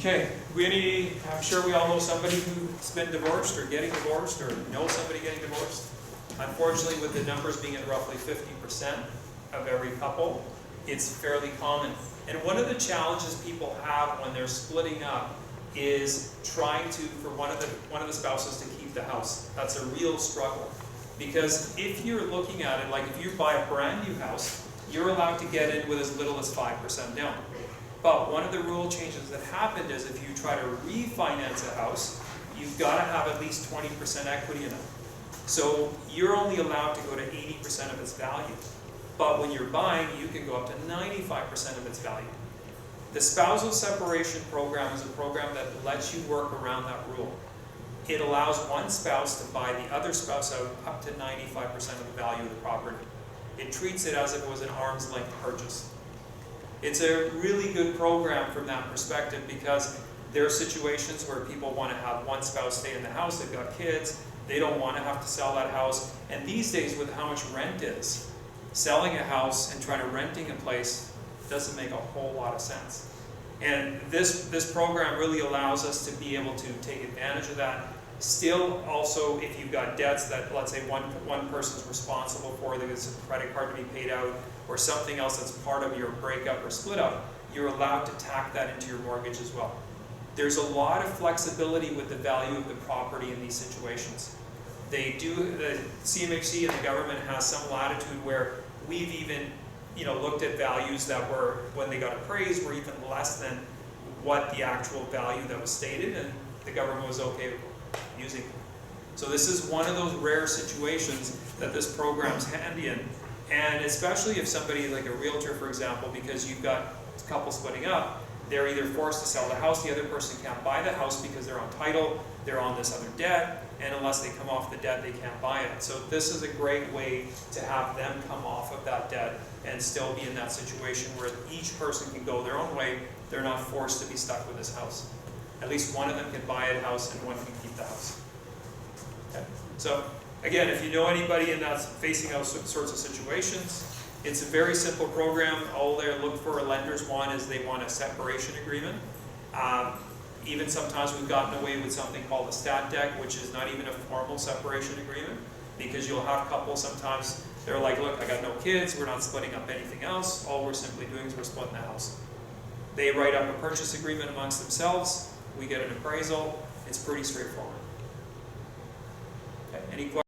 Okay, I'm sure we all know somebody who's been divorced or getting divorced or know somebody getting divorced. Unfortunately, with the numbers being at roughly 50% of every couple, it's fairly common. And one of the challenges people have when they're splitting up is trying to, for one of the spouses to keep the house. That's a real struggle. Because if you're looking at it, like if you buy a brand new house, you're allowed to get in with as little as 5% down. But one of the rule changes that happened is if you try to refinance a house, you've got to have at least 20% equity in it. So you're only allowed to go to 80% of its value. But when you're buying, you can go up to 95% of its value. The spousal separation program is a program that lets you work around that rule. It allows one spouse to buy the other spouse out up to 95% of the value of the property. It treats it as if it was an arm's length purchase. It's a really good program from that perspective because there are situations where people want to have one spouse stay in the house, they've got kids, they don't want to have to sell that house. And these days with how much rent is, selling a house and trying to renting a place doesn't make a whole lot of sense. And this program really allows us to be able to take advantage of that. Still, also, if you've got debts that, let's say, one person's responsible for, there's a credit card to be paid out, or something else that's part of your breakup or split up, you're allowed to tack that into your mortgage as well. There's a lot of flexibility with the value of the property in these situations. The CMHC and the government has some latitude where we've even looked at values that were, when they got appraised, were even less than what the actual value that was stated, and the government was okay using it. So this is one of those rare situations that this program's handy in, and especially if somebody like a realtor, for example, because you've got a couple splitting up, they're either forced to sell the house, the other person can't buy the house because they're on title, they're on this other debt, and unless they come off the debt, they can't buy it. So this is a great way to have them come off of that debt and still be in that situation where each person can go their own way. They're not forced to be stuck with this house. At least one of them can buy a house and one can keep the house. Okay. So again, if you know anybody that's facing those sorts of situations, it's a very simple program. All they look for lenders want is they want a separation agreement. Even sometimes we've gotten away with something called a stat deck, which is not even a formal separation agreement, because you'll have couples sometimes, they're like, look, I got no kids, we're not splitting up anything else, all we're simply doing is we're splitting the house. They write up a purchase agreement amongst themselves, we get an appraisal, it's pretty straightforward. Okay. Any questions?